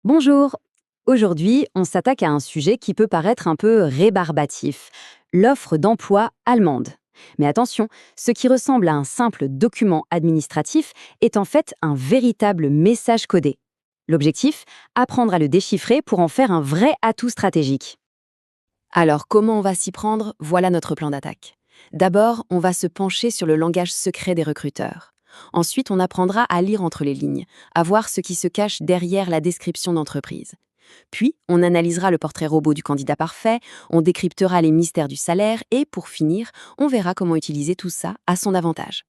Bonjour. Aujourd'hui, on s'attaque à un sujet qui peut paraître un peu rébarbatif, l'offre d'emploi allemande. Mais attention, ce qui ressemble à un simple document administratif est en fait un véritable message codé. L'objectif, apprendre à le déchiffrer pour en faire un vrai atout stratégique. Alors, comment on va s'y prendre? Voilà notre plan d'attaque. D'abord, on va se pencher sur le langage secret des recruteurs. Ensuite, on apprendra à lire entre les lignes, à voir ce qui se cache derrière la description d'entreprise. Puis, on analysera le portrait robot du candidat parfait, on décryptera les mystères du salaire et, pour finir, on verra comment utiliser tout ça à son avantage.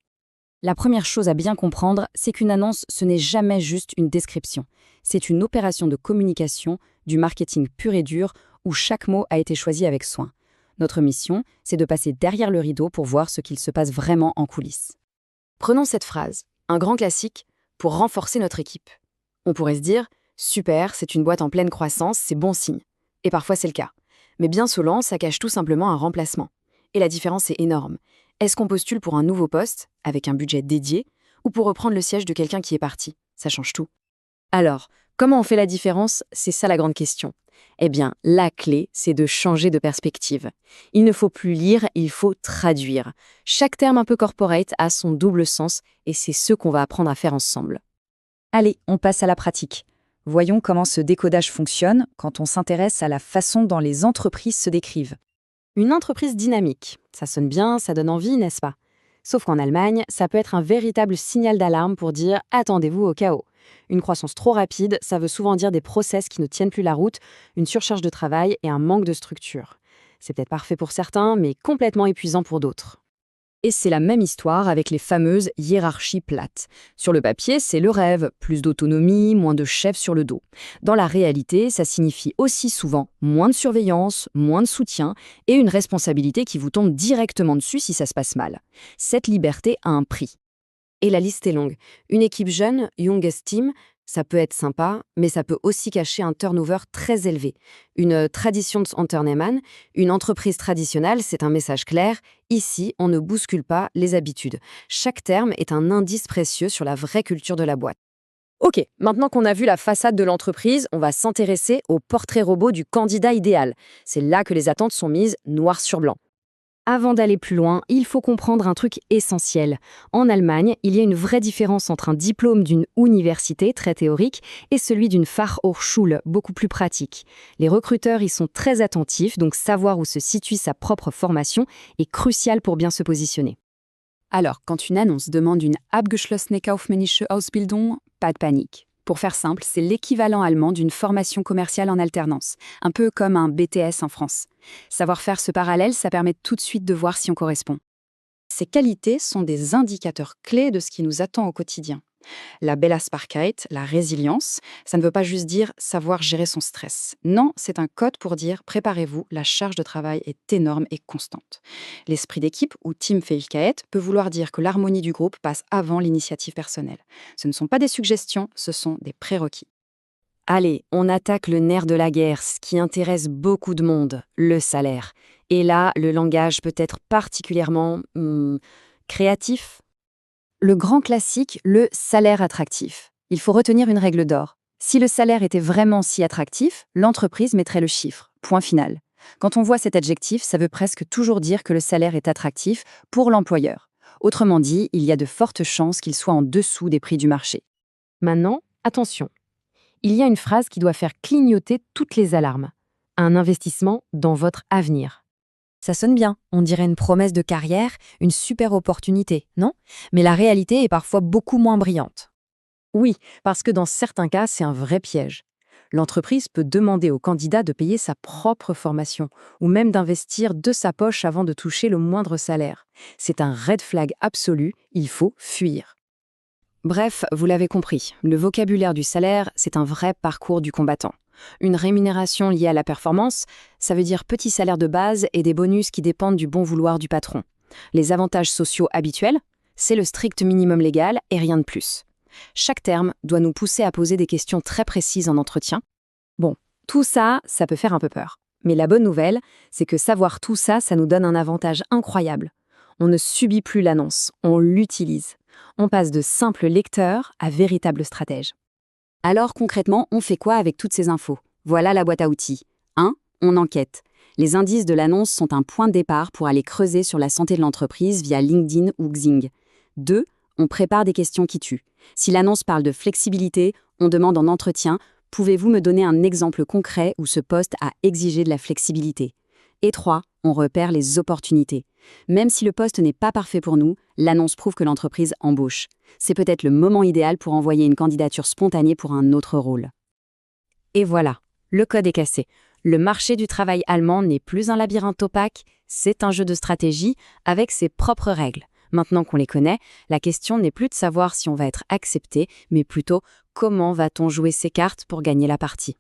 La première chose à bien comprendre, c'est qu'une annonce, ce n'est jamais juste une description. C'est une opération de communication, du marketing pur et dur, où chaque mot a été choisi avec soin. Notre mission, c'est de passer derrière le rideau pour voir ce qu'il se passe vraiment en coulisses. Prenons cette phrase, un grand classique, pour renforcer notre équipe. On pourrait se dire, super, c'est une boîte en pleine croissance, c'est bon signe. Et parfois c'est le cas. Mais bien souvent, ça cache tout simplement un remplacement. Et la différence est énorme. Est-ce qu'on postule pour un nouveau poste, avec un budget dédié, ou pour reprendre le siège de quelqu'un qui est parti? Ça change tout. Alors, comment on fait la différence? C'est ça la grande question. Eh bien, la clé, c'est de changer de perspective. Il ne faut plus lire, il faut traduire. Chaque terme un peu corporate a son double sens et c'est ce qu'on va apprendre à faire ensemble. Allez, on passe à la pratique. Voyons comment ce décodage fonctionne quand on s'intéresse à la façon dont les entreprises se décrivent. Une entreprise dynamique, ça sonne bien, ça donne envie, n'est-ce pas? Sauf qu'en Allemagne, ça peut être un véritable signal d'alarme pour dire attendez-vous au chaos. Une croissance trop rapide, ça veut souvent dire des process qui ne tiennent plus la route, une surcharge de travail et un manque de structure. C'est peut-être parfait pour certains, mais complètement épuisant pour d'autres. Et c'est la même histoire avec les fameuses hiérarchies plates. Sur le papier, c'est le rêve, plus d'autonomie, moins de chefs sur le dos. Dans la réalité, ça signifie aussi souvent moins de surveillance, moins de soutien et une responsabilité qui vous tombe directement dessus si ça se passe mal. Cette liberté a un prix. Et la liste est longue. Une équipe jeune, Youngest Team, ça peut être sympa, mais ça peut aussi cacher un turnover très élevé. Une tradition de Unternehmen, une entreprise traditionnelle, c'est un message clair. Ici, on ne bouscule pas les habitudes. Chaque terme est un indice précieux sur la vraie culture de la boîte. Ok, maintenant qu'on a vu la façade de l'entreprise, on va s'intéresser au portrait robot du candidat idéal. C'est là que les attentes sont mises noir sur blanc. Avant d'aller plus loin, il faut comprendre un truc essentiel. En Allemagne, il y a une vraie différence entre un diplôme d'une université, très théorique, et celui d'une Fachhochschule, beaucoup plus pratique. Les recruteurs y sont très attentifs, donc savoir où se situe sa propre formation est crucial pour bien se positionner. Alors, quand une annonce demande une abgeschlossene kaufmännische Ausbildung, pas de panique. Pour faire simple, c'est l'équivalent allemand d'une formation commerciale en alternance, un peu comme un BTS en France. Savoir faire ce parallèle, ça permet tout de suite de voir si on correspond. Ces qualités sont des indicateurs clés de ce qui nous attend au quotidien. La Belastbarkeit, la résilience, ça ne veut pas juste dire savoir gérer son stress. Non, c'est un code pour dire préparez-vous, la charge de travail est énorme et constante. L'esprit d'équipe ou Teamfähigkeit peut vouloir dire que l'harmonie du groupe passe avant l'initiative personnelle. Ce ne sont pas des suggestions, ce sont des prérequis. Allez, on attaque le nerf de la guerre, ce qui intéresse beaucoup de monde, le salaire. Et là, le langage peut être particulièrement créatif. Le grand classique, le salaire attractif. Il faut retenir une règle d'or. Si le salaire était vraiment si attractif, l'entreprise mettrait le chiffre. Point final. Quand on voit cet adjectif, ça veut presque toujours dire que le salaire est attractif pour l'employeur. Autrement dit, il y a de fortes chances qu'il soit en dessous des prix du marché. Maintenant, attention. Il y a une phrase qui doit faire clignoter toutes les alarmes. Un investissement dans votre avenir. Ça sonne bien, on dirait une promesse de carrière, une super opportunité, non? Mais la réalité est parfois beaucoup moins brillante. Oui, parce que dans certains cas, c'est un vrai piège. L'entreprise peut demander au candidat de payer sa propre formation ou même d'investir de sa poche avant de toucher le moindre salaire. C'est un red flag absolu, il faut fuir. Bref, vous l'avez compris, le vocabulaire du salaire, c'est un vrai parcours du combattant. Une rémunération liée à la performance, ça veut dire petit salaire de base et des bonus qui dépendent du bon vouloir du patron. Les avantages sociaux habituels, c'est le strict minimum légal et rien de plus. Chaque terme doit nous pousser à poser des questions très précises en entretien. Bon, tout ça, ça peut faire un peu peur. Mais la bonne nouvelle, c'est que savoir tout ça, ça nous donne un avantage incroyable. On ne subit plus l'annonce, on l'utilise. On passe de simple lecteur à véritable stratège. Alors concrètement, on fait quoi avec toutes ces infos? Voilà la boîte à outils. 1. On enquête. Les indices de l'annonce sont un point de départ pour aller creuser sur la santé de l'entreprise via LinkedIn ou Xing. 2. On prépare des questions qui tuent. Si l'annonce parle de flexibilité, on demande en entretien « Pouvez-vous me donner un exemple concret où ce poste a exigé de la flexibilité ?» Et 3. On repère les opportunités. Même si le poste n'est pas parfait pour nous, l'annonce prouve que l'entreprise embauche. C'est peut-être le moment idéal pour envoyer une candidature spontanée pour un autre rôle. Et voilà, le code est cassé. Le marché du travail allemand n'est plus un labyrinthe opaque, c'est un jeu de stratégie avec ses propres règles. Maintenant qu'on les connaît, la question n'est plus de savoir si on va être accepté, mais plutôt comment va-t-on jouer ses cartes pour gagner la partie.